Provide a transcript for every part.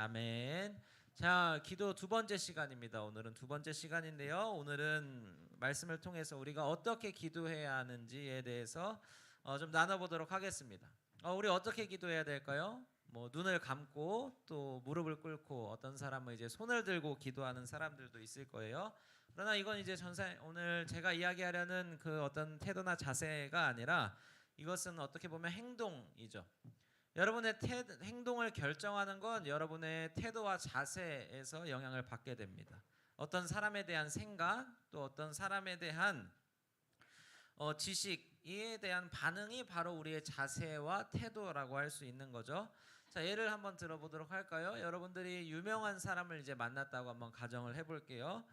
아멘. 자, 기도 두 번째 시간입니다. 오늘은 두 번째 시간인데요. 오늘은 말씀을 통해서 우리가 어떻게 기도해야 하는지에 대해서 좀 나눠보도록 하겠습니다. 우리 어떻게 기도해야 될까요? 눈을 감고 또 무릎을 꿇고 어떤 사람은 이제 손을 들고 기도하는 사람들도 있을 거예요. 그러나 이건 이제 오늘 제가 이야기하려는 그 어떤 태도나 자세가 아니라 이것은 어떻게 보면 행동이죠. 여러분의 행동을 결정하는 건 여러분의 태도와 자세에서 영향을 받게 됩니다. 어떤 사람에 대한 생각, 또 어떤 사람에 대한 지식에 대한 반응이 바로 우리의 자세와 태도라고 할 수 있는 거죠. 자, 예를 한번 들어보도록 할까요? 여러분들이 유명한 사람을 이제 만났다고 한번 가정을 해볼게요.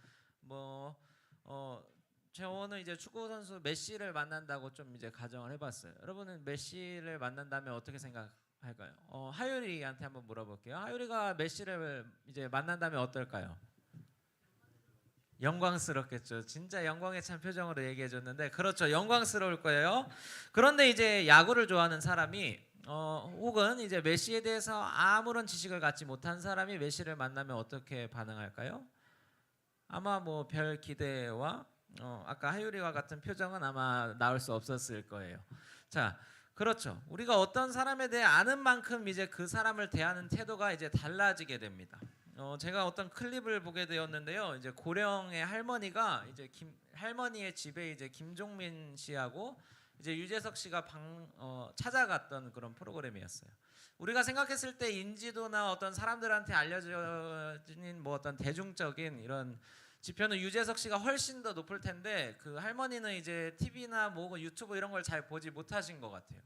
저는 이제 축구 선수 메시를 만난다고 좀 이제 가정을 해봤어요. 여러분은 메시를 만난다면 어떻게 생각할까요? 하율이한테 한번 물어볼게요. 하율이가 메시를 이제 만난다면 어떨까요? 영광스럽겠죠. 진짜 영광에 찬 표정으로 얘기해줬는데 그렇죠. 영광스러울 거예요. 그런데 이제 야구를 좋아하는 사람이 혹은 이제 메시에 대해서 아무런 지식을 갖지 못한 사람이 메시를 만나면 어떻게 반응할까요? 아마 별 기대와 아까 하율이와 같은 표정은 아마 나올 수 없었을 거예요. 자, 그렇죠. 우리가 어떤 사람에 대해 아는 만큼 이제 그 사람을 대하는 태도가 이제 달라지게 됩니다. 제가 어떤 클립을 보게 되었는데요. 이제 고령의 할머니가 이제 할머니의 집에 이제 김종민 씨하고 이제 유재석 씨가 찾아갔던 그런 프로그램이었어요. 우리가 생각했을 때 인지도나 어떤 사람들한테 알려진 어떤 대중적인 이런 지표는 유재석 씨가 훨씬 더 높을 텐데 그 할머니는 이제 TV나 유튜브 이런 걸 잘 보지 못하신 것 같아요.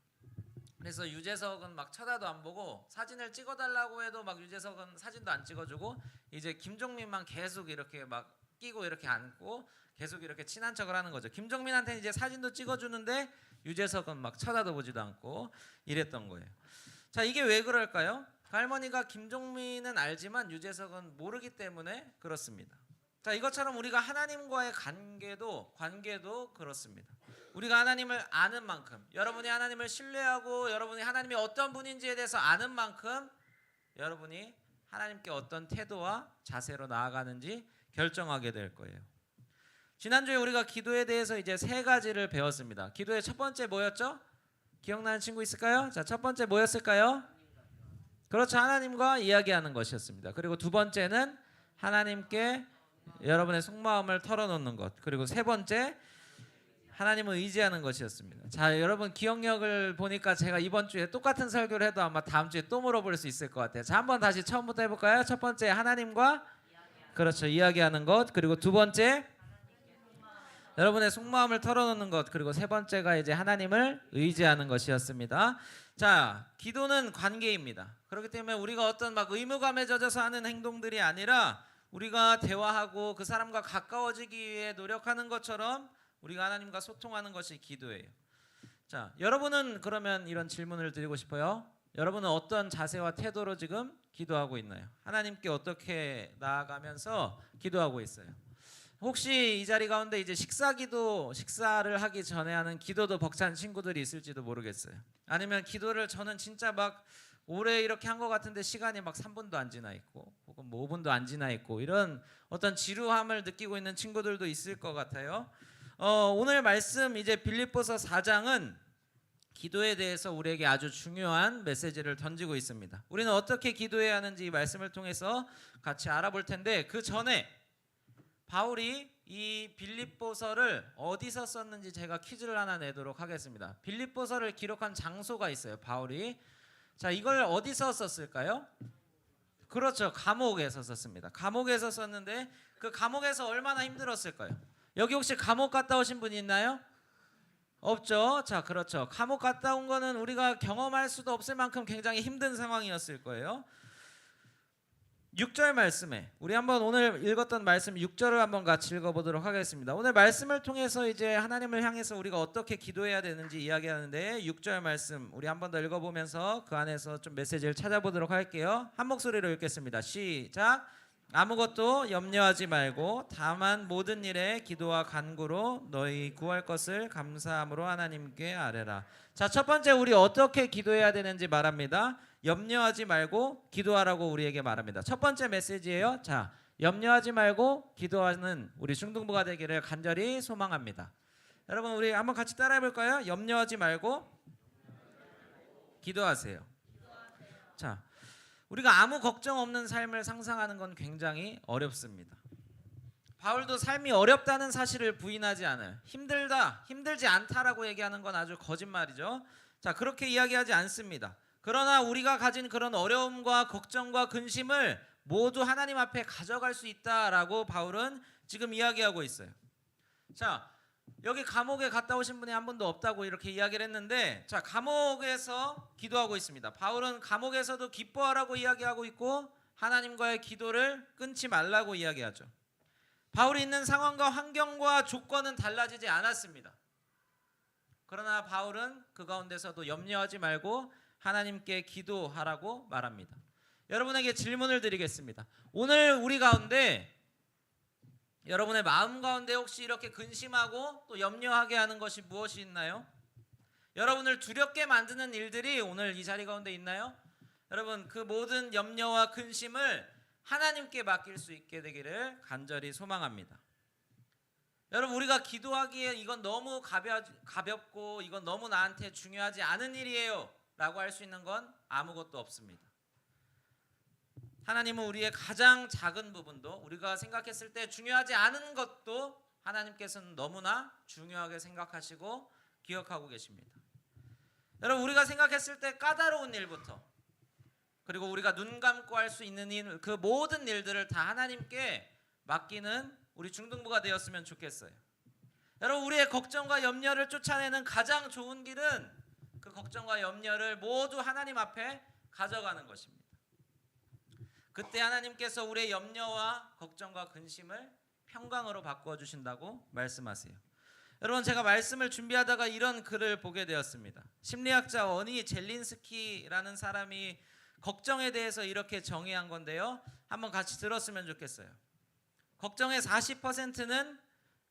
그래서 유재석은 막 쳐다도 안 보고 사진을 찍어달라고 해도 막 유재석은 사진도 안 찍어주고 이제 김종민만 계속 이렇게 막 끼고 이렇게 앉고 계속 이렇게 친한 척을 하는 거죠. 김종민한테는 이제 사진도 찍어주는데 유재석은 막 쳐다도 보지도 않고 이랬던 거예요. 자, 이게 왜 그럴까요? 할머니가 김종민은 알지만 유재석은 모르기 때문에 그렇습니다. 자, 이것처럼 우리가 하나님과의 관계도 그렇습니다. 우리가 하나님을 아는 만큼, 여러분이 하나님을 신뢰하고 여러분이 하나님이 어떤 분인지에 대해서 아는 만큼 여러분이 하나님께 어떤 태도와 자세로 나아가는지 결정하게 될 거예요. 지난주에 우리가 기도에 대해서 이제 3가지를 배웠습니다. 기도의 첫 번째 뭐였죠? 기억나는 친구 있을까요? 자, 첫 번째 뭐였을까요? 그렇죠. 하나님과 이야기하는 것이었습니다. 그리고 두 번째는 하나님께 여러분의 속마음을 털어놓는 것. 그리고 세 번째 하나님을 의지하는 것이었습니다. 자, 여러분 기억력을 보니까 제가 이번 주에 똑같은 설교를 해도 아마 다음 주에 또 물어볼 수 있을 것 같아요. 자, 한번 다시 처음부터 해볼까요? 첫 번째 하나님과 그렇죠. 이야기하는 것. 그리고 두 번째 여러분의 속마음을 털어놓는 것. 그리고 세 번째가 이제 하나님을 의지하는 것이었습니다. 자, 기도는 관계입니다. 그렇기 때문에 우리가 어떤 의무감에 젖어서 하는 행동들이 아니라 우리가 대화하고 그 사람과 가까워지기 위해 노력하는 것처럼 우리가 하나님과 소통하는 것이 기도예요. 자, 여러분은 그러면 이런 질문을 드리고 싶어요. 여러분은 어떤 자세와 태도로 지금 기도하고 있나요? 하나님께 어떻게 나아가면서 기도하고 있어요? 혹시 이 자리 가운데 이제 식사를 하기 전에 하는 기도도 벅찬 친구들이 있을지도 모르겠어요. 아니면 기도를 저는 진짜 오래 이렇게 한 것 같은데 시간이 3분도 안 지나 있고 혹은 5분도 안 지나 있고 이런 어떤 지루함을 느끼고 있는 친구들도 있을 것 같아요. 오늘 말씀 이제 빌립보서 4장은 기도에 대해서 우리에게 아주 중요한 메시지를 던지고 있습니다. 우리는 어떻게 기도해야 하는지 이 말씀을 통해서 같이 알아볼 텐데 그 전에 바울이 이 빌립보서를 어디서 썼는지 제가 퀴즈를 하나 내도록 하겠습니다. 빌립보서를 기록한 장소가 있어요. 바울이. 자, 이걸 어디서 썼을까요? 그렇죠. 감옥에서 썼습니다. 감옥에서 썼는데 그 감옥에서 얼마나 힘들었을까요? 여기 혹시 감옥 갔다 오신 분이 있나요? 없죠. 자, 그렇죠. 감옥 갔다 온 거는 우리가 경험할 수도 없을 만큼 굉장히 힘든 상황이었을 거예요. 6절 말씀에 우리 한번 오늘 읽었던 말씀 6절을 한번 같이 읽어보도록 하겠습니다. 오늘 말씀을 통해서 이제 하나님을 향해서 우리가 어떻게 기도해야 되는지 이야기하는데 6절 말씀 우리 한번 더 읽어보면서 그 안에서 좀 메시지를 찾아보도록 할게요. 한 목소리로 읽겠습니다. 시작. 아무것도 염려하지 말고 다만 모든 일에 기도와 간구로 너희 구할 것을 감사함으로 하나님께 아뢰라. 자, 첫 번째 우리 어떻게 기도해야 되는지 말합니다. 염려하지 말고 기도하라고 우리에게 말합니다. 첫 번째 메시지예요. 자, 염려하지 말고 기도하는 우리 중등부가 되기를 간절히 소망합니다. 여러분 우리 한번 같이 따라해 볼까요? 염려하지 말고 기도하세요. 자, 우리가 아무 걱정 없는 삶을 상상하는 건 굉장히 어렵습니다. 바울도 삶이 어렵다는 사실을 부인하지 않아요. 힘들다, 힘들지 않다라고 얘기하는 건 아주 거짓말이죠. 자, 그렇게 이야기하지 않습니다. 그러나 우리가 가진 그런 어려움과 걱정과 근심을 모두 하나님 앞에 가져갈 수 있다라고 바울은 지금 이야기하고 있어요. 자, 여기 감옥에 갔다 오신 분이 한 분도 없다고 이렇게 이야기를 했는데, 자, 감옥에서 기도하고 있습니다. 바울은 감옥에서도 기뻐하라고 이야기하고 있고 하나님과의 기도를 끊지 말라고 이야기하죠. 바울이 있는 상황과 환경과 조건은 달라지지 않았습니다. 그러나 바울은 그 가운데서도 염려하지 말고 하나님께 기도하라고 말합니다. 여러분에게 질문을 드리겠습니다. 오늘 우리 가운데 여러분의 마음 가운데 혹시 이렇게 근심하고 또 염려하게 하는 것이 무엇이 있나요? 여러분을 두렵게 만드는 일들이 오늘 이 자리 가운데 있나요? 여러분 그 모든 염려와 근심을 하나님께 맡길 수 있게 되기를 간절히 소망합니다. 여러분 우리가 기도하기에 이건 너무 가볍고 이건 너무 나한테 중요하지 않은 일이에요 라고 할 수 있는 건 아무것도 없습니다. 하나님은 우리의 가장 작은 부분도 우리가 생각했을 때 중요하지 않은 것도 하나님께서는 너무나 중요하게 생각하시고 기억하고 계십니다. 여러분 우리가 생각했을 때 까다로운 일부터 그리고 우리가 눈 감고 할 수 있는 일, 그 모든 일들을 다 하나님께 맡기는 우리 중등부가 되었으면 좋겠어요. 여러분 우리의 걱정과 염려를 쫓아내는 가장 좋은 길은 그 걱정과 염려를 모두 하나님 앞에 가져가는 것입니다. 그때 하나님께서 우리의 염려와 걱정과 근심을 평강으로 바꾸어 주신다고 말씀하세요. 여러분 제가 말씀을 준비하다가 이런 글을 보게 되었습니다. 심리학자 어니 젤린스키라는 사람이 걱정에 대해서 이렇게 정의한 건데요. 한번 같이 들었으면 좋겠어요. 걱정의 40%는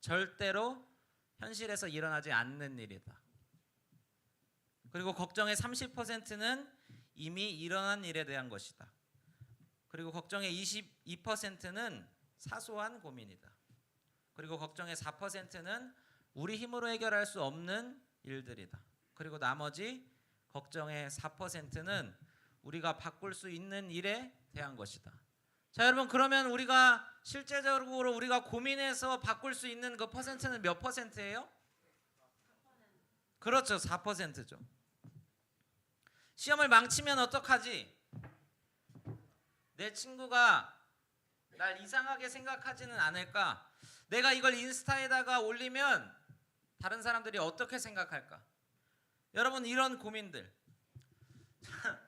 절대로 현실에서 일어나지 않는 일이다. 그리고 걱정의 30%는 이미 일어난 일에 대한 것이다. 그리고 걱정의 22%는 사소한 고민이다. 그리고 걱정의 4%는 우리 힘으로 해결할 수 없는 일들이다. 그리고 나머지 걱정의 4%는 우리가 바꿀 수 있는 일에 대한 것이다. 자, 여러분 그러면 우리가 실제적으로 우리가 고민해서 바꿀 수 있는 그 퍼센트는 몇 퍼센트예요? 그렇죠, 4%죠. 시험을 망치면 어떡하지? 내 친구가 날 이상하게 생각하지는 않을까? 내가 이걸 인스타에다가 올리면 다른 사람들이 어떻게 생각할까? 여러분 이런 고민들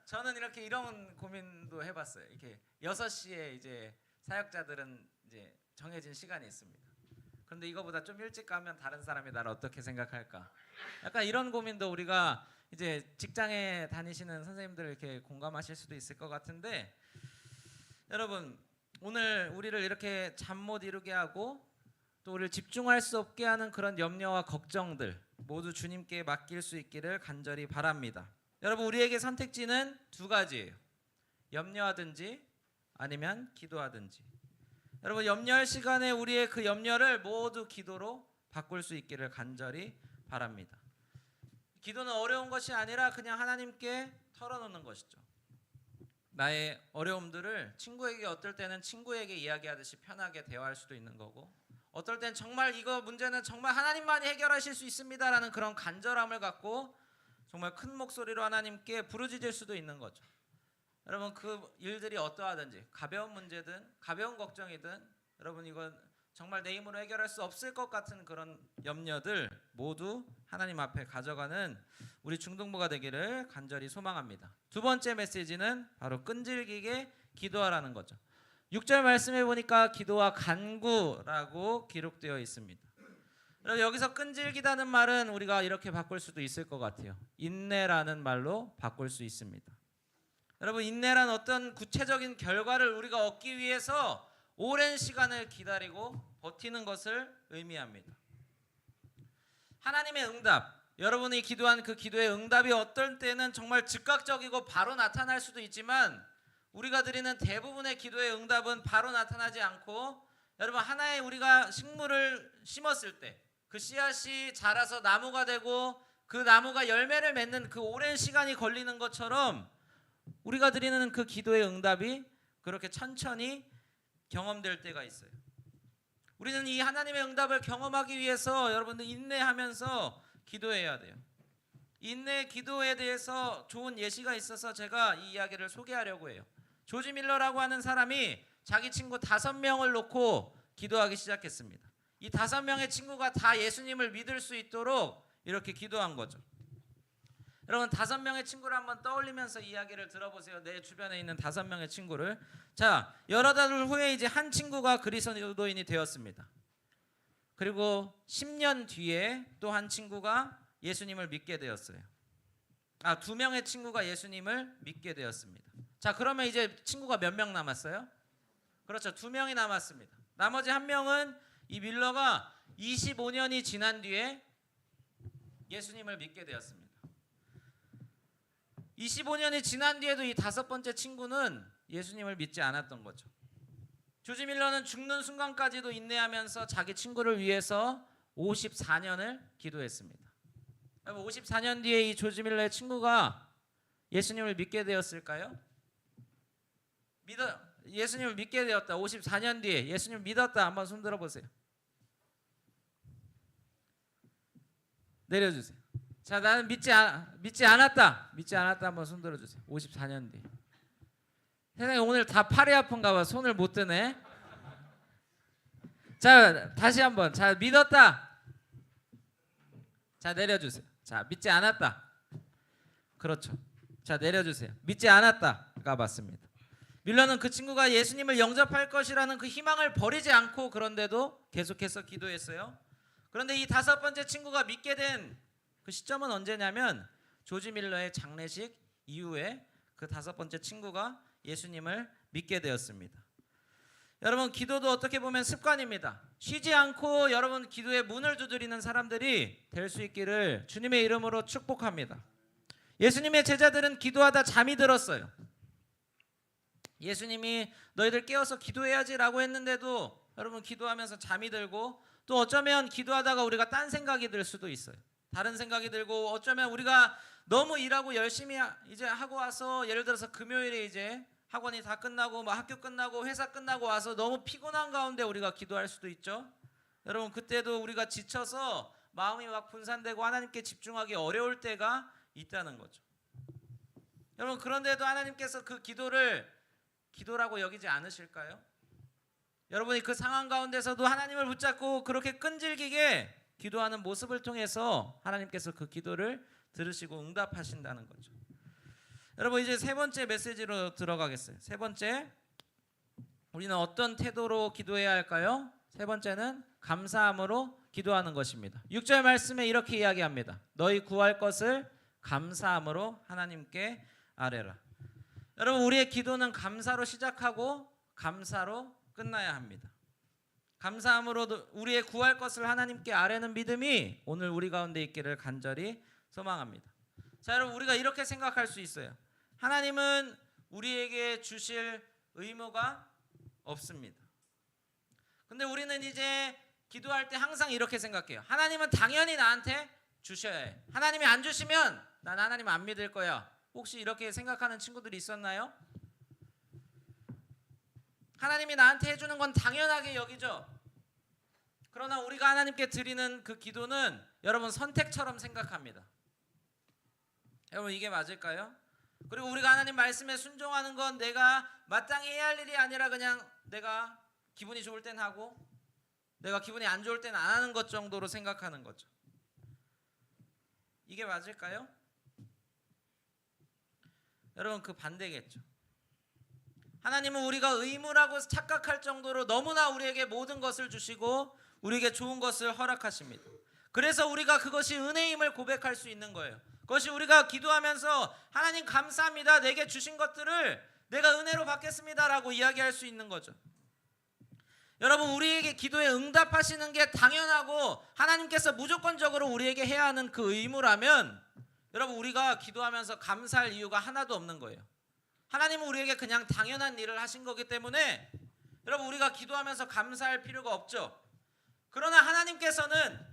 저는 이렇게 이런 고민도 해봤어요. 이렇게 6시에 이제 사역자들은 이제 정해진 시간이 있습니다. 그런데 이거보다 좀 일찍 가면 다른 사람이 나를 어떻게 생각할까? 약간 이런 고민도 우리가 이제 직장에 다니시는 선생님들 이렇게 공감하실 수도 있을 것 같은데, 여러분 오늘 우리를 이렇게 잠 못 이루게 하고 또 우리를 집중할 수 없게 하는 그런 염려와 걱정들 모두 주님께 맡길 수 있기를 간절히 바랍니다. 여러분 우리에게 선택지는 두 가지예요. 염려하든지 아니면 기도하든지. 여러분 염려할 시간에 우리의 그 염려를 모두 기도로 바꿀 수 있기를 간절히 바랍니다. 기도는 어려운 것이 아니라 그냥 하나님께 털어놓는 것이죠. 나의 어려움들을 친구에게 어떨 때는 친구에게 이야기하듯이 편하게 대화할 수도 있는 거고, 어떨 땐 정말 이거 문제는 정말 하나님만이 해결하실 수 있습니다라는 그런 간절함을 갖고 정말 큰 목소리로 하나님께 부르짖을 수도 있는 거죠. 여러분 그 일들이 어떠하든지 가벼운 문제든 가벼운 걱정이든 여러분 이건 정말 내 힘으로 해결할 수 없을 것 같은 그런 염려들 모두 하나님 앞에 가져가는 우리 중등부가 되기를 간절히 소망합니다. 두 번째 메시지는 바로 끈질기게 기도하라는 거죠. 6절 말씀해 보니까 기도와 간구라고 기록되어 있습니다. 여기서 끈질기다는 말은 우리가 이렇게 바꿀 수도 있을 것 같아요. 인내라는 말로 바꿀 수 있습니다. 여러분 인내란 어떤 구체적인 결과를 우리가 얻기 위해서 오랜 시간을 기다리고 버티는 것을 의미합니다. 하나님의 응답, 여러분이 기도한 그 기도의 응답이 어떨 때는 정말 즉각적이고 바로 나타날 수도 있지만 우리가 드리는 대부분의 기도의 응답은 바로 나타나지 않고 여러분 하나의 우리가 식물을 심었을 때 그 씨앗이 자라서 나무가 되고 그 나무가 열매를 맺는 그 오랜 시간이 걸리는 것처럼 우리가 드리는 그 기도의 응답이 그렇게 천천히 경험될 때가 있어요. 우리는 이 하나님의 응답을 경험하기 위해서 여러분들 인내하면서 기도해야 돼요. 인내 기도에 대해서 좋은 예시가 있어서 제가 이 이야기를 소개하려고 해요. 조지 밀러라고 하는 사람이 자기 친구 5명을 놓고 기도하기 시작했습니다. 이 5명의 친구가 다 예수님을 믿을 수 있도록 이렇게 기도한 거죠. 여러분 5명의 친구를 한번 떠올리면서 이야기를 들어보세요. 내 주변에 있는 5명의 친구를. 자, 여러 달 후에 이제 한 친구가 그리스도인이 되었습니다. 그리고 10년 뒤에 또 한 친구가 예수님을 믿게 되었어요. 2명의 친구가 예수님을 믿게 되었습니다. 자, 그러면 이제 친구가 몇 명 남았어요? 그렇죠. 2명이 남았습니다. 나머지 1명은 이 밀러가 25년이 지난 뒤에 예수님을 믿게 되었습니다. 25년이 지난 뒤에도 이 5번째 친구는 예수님을 믿지 않았던 거죠. 조지 밀러는 죽는 순간까지도 인내하면서 자기 친구를 위해서 54년을 기도했습니다. 54년 뒤에 이 조지 밀러의 친구가 예수님을 믿게 되었을까요? 예수님을 믿게 되었다. 54년 뒤에 예수님을 믿었다. 한번 손 들어보세요. 내려주세요. 자, 나는 믿지 않았다. 믿지 않았다. 한번 손 들어주세요. 54년 뒤. 세상에 오늘 다 팔이 아픈가 봐. 손을 못 드네. 자, 다시 한번. 자, 믿었다. 자, 내려주세요. 자, 믿지 않았다. 그렇죠. 자, 내려주세요. 믿지 않았다가 맞습니다. 밀러는 그 친구가 예수님을 영접할 것이라는 그 희망을 버리지 않고 그런데도 계속해서 기도했어요. 그런데 이 5번째 친구가 믿게 된 그 시점은 언제냐면 조지 밀러의 장례식 이후에 그 5번째 친구가 예수님을 믿게 되었습니다. 여러분 기도도 어떻게 보면 습관입니다. 쉬지 않고 여러분 기도의 문을 두드리는 사람들이 될 수 있기를 주님의 이름으로 축복합니다. 예수님의 제자들은 기도하다 잠이 들었어요. 예수님이 너희들 깨어서 기도해야지라고 했는데도 여러분 기도하면서 잠이 들고 또 어쩌면 기도하다가 우리가 딴 생각이 들 수도 있어요. 다른 생각이 들고 어쩌면 우리가 너무 일하고 열심히 이제 하고 와서 예를 들어서 금요일에 이제 학원이 다 끝나고 뭐 학교 끝나고 회사 끝나고 와서 너무 피곤한 가운데 우리가 기도할 수도 있죠. 여러분 그때도 우리가 지쳐서 마음이 막 분산되고 하나님께 집중하기 어려울 때가 있다는 거죠. 여러분 그런데도 하나님께서 그 기도를 기도라고 여기지 않으실까요? 여러분이 그 상황 가운데서도 하나님을 붙잡고 그렇게 끈질기게 기도하는 모습을 통해서 하나님께서 그 기도를 들으시고 응답하신다는 거죠. 여러분 이제 3번째 메시지로 들어가겠어요. 3번째, 우리는 어떤 태도로 기도해야 할까요? 3번째는 감사함으로 기도하는 것입니다. 6절 말씀에 이렇게 이야기합니다. 너희 구할 것을 감사함으로 하나님께 아뢰라. 여러분 우리의 기도는 감사로 시작하고 감사로 끝나야 합니다. 감사함으로 우리의 구할 것을 하나님께 아뢰는 믿음이 오늘 우리 가운데 있기를 간절히 소망합니다. 자, 여러분 우리가 이렇게 생각할 수 있어요. 하나님은 우리에게 주실 의무가 없습니다. 근데 우리는 이제 기도할 때 항상 이렇게 생각해요. 하나님은 당연히 나한테 주셔야 해. 하나님이 안 주시면 난 하나님 안 믿을 거야. 혹시 이렇게 생각하는 친구들이 있었나요? 하나님이 나한테 해주는 건 당연하게 여기죠. 그러나 우리가 하나님께 드리는 그 기도는 여러분 선택처럼 생각합니다. 여러분 이게 맞을까요? 그리고 우리가 하나님 말씀에 순종하는 건 내가 마땅히 해야 할 일이 아니라 그냥 내가 기분이 좋을 땐 하고 내가 기분이 안 좋을 땐 안 하는 것 정도로 생각하는 거죠. 이게 맞을까요? 여러분 그 반대겠죠. 하나님은 우리가 의무라고 착각할 정도로 너무나 우리에게 모든 것을 주시고 우리에게 좋은 것을 허락하십니다. 그래서 우리가 그것이 은혜임을 고백할 수 있는 거예요. 그것이 우리가 기도하면서 하나님 감사합니다. 내게 주신 것들을 내가 은혜로 받겠습니다라고 이야기할 수 있는 거죠. 여러분 우리에게 기도에 응답하시는 게 당연하고 하나님께서 무조건적으로 우리에게 해야 하는 그 의무라면 여러분 우리가 기도하면서 감사할 이유가 하나도 없는 거예요. 하나님은 우리에게 그냥 당연한 일을 하신 거기 때문에 여러분 우리가 기도하면서 감사할 필요가 없죠. 그러나 하나님께서는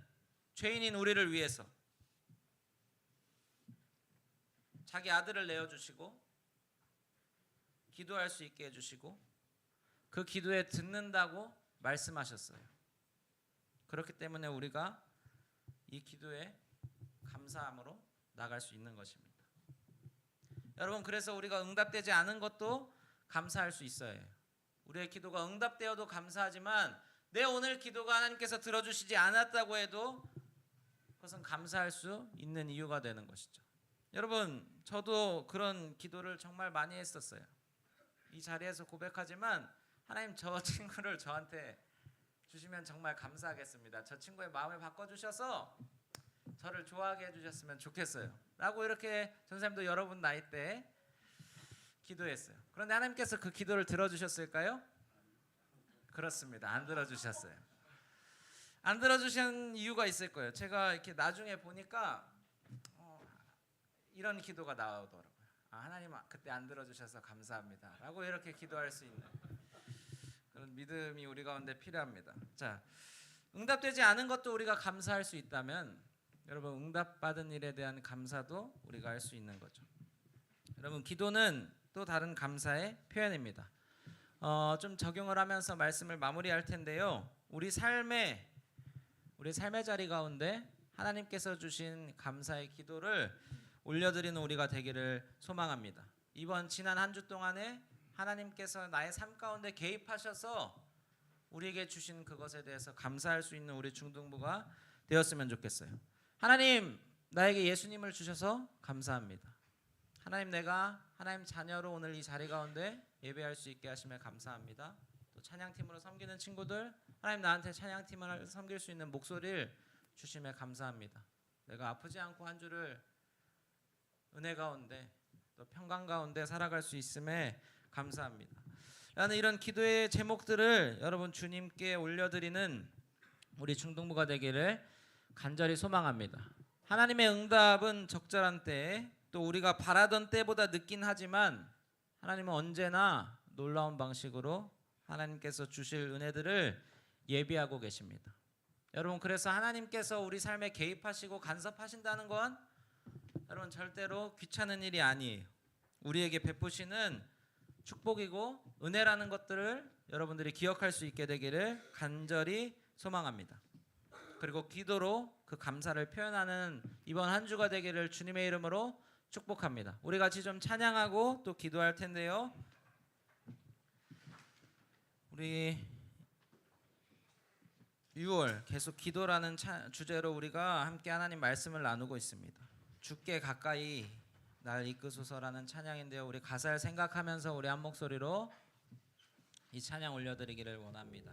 죄인인 우리를 위해서 자기 아들을 내어주시고 기도할 수 있게 해주시고 그 기도에 듣는다고 말씀하셨어요. 그렇기 때문에 우리가 이 기도에 감사함으로 나갈 수 있는 것입니다. 여러분 그래서 우리가 응답되지 않은 것도 감사할 수 있어야 해요. 우리의 기도가 응답되어도 감사하지만 내 오늘 기도가 하나님께서 들어주시지 않았다고 해도 그것은 감사할 수 있는 이유가 되는 것이죠. 여러분 저도 그런 기도를 정말 많이 했었어요. 이 자리에서 고백하지만 하나님 저 친구를 저한테 주시면 정말 감사하겠습니다. 저 친구의 마음을 바꿔주셔서 저를 좋아하게 해주셨으면 좋겠어요 라고 이렇게 전사님도 여러분 나이 때 기도했어요. 그런데 하나님께서 그 기도를 들어주셨을까요? 그렇습니다. 안 들어주셨어요. 안 들어주신 이유가 있을 거예요. 제가 이렇게 나중에 보니까 이런 기도가 나오더라고요. 하나님 그때 안 들어주셔서 감사합니다 라고 이렇게 기도할 수 있는 그런 믿음이 우리 가운데 필요합니다. 자, 응답되지 않은 것도 우리가 감사할 수 있다면 여러분 응답받은 일에 대한 감사도 우리가 할 수 있는 거죠. 여러분 기도는 또 다른 감사의 표현입니다. 좀 적용을 하면서 말씀을 마무리할 텐데요. 우리 삶의 자리 가운데 하나님께서 주신 감사의 기도를 올려드리는 우리가 되기를 소망합니다. 이번 지난 한 주 동안에 하나님께서 나의 삶 가운데 개입하셔서 우리에게 주신 그것에 대해서 감사할 수 있는 우리 중등부가 되었으면 좋겠어요. 하나님 나에게 예수님을 주셔서 감사합니다. 하나님 내가 하나님 자녀로 오늘 이 자리 가운데 예배할 수 있게 하심에 감사합니다. 또 찬양팀으로 섬기는 친구들 하나님 나한테 찬양팀을 섬길 수 있는 목소리를 주심에 감사합니다. 내가 아프지 않고 한 주를 은혜 가운데 또 평강 가운데 살아갈 수 있음에 감사합니다. 라는 이런 기도의 제목들을 여러분 주님께 올려드리는 우리 중등부가 되기를 간절히 소망합니다. 하나님의 응답은 적절한 때에 또 우리가 바라던 때보다 늦긴 하지만 하나님은 언제나 놀라운 방식으로 하나님께서 주실 은혜들을 예비하고 계십니다. 여러분 그래서 하나님께서 우리 삶에 개입하시고 간섭하신다는 건 여러분 절대로 귀찮은 일이 아니에요. 우리에게 베푸시는 축복이고 은혜라는 것들을 여러분들이 기억할 수 있게 되기를 간절히 소망합니다. 그리고 기도로 그 감사를 표현하는 이번 한 주가 되기를 주님의 이름으로 축복합니다. 우리 같이 좀 찬양하고 또 기도할 텐데요. 우리 6월 계속 기도라는 주제로 우리가 함께 하나님 말씀을 나누고 있습니다. 주께 가까이 날 이끄소서라는 찬양인데요. 우리 가사를 생각하면서 우리 한 목소리로 이 찬양 올려드리기를 원합니다.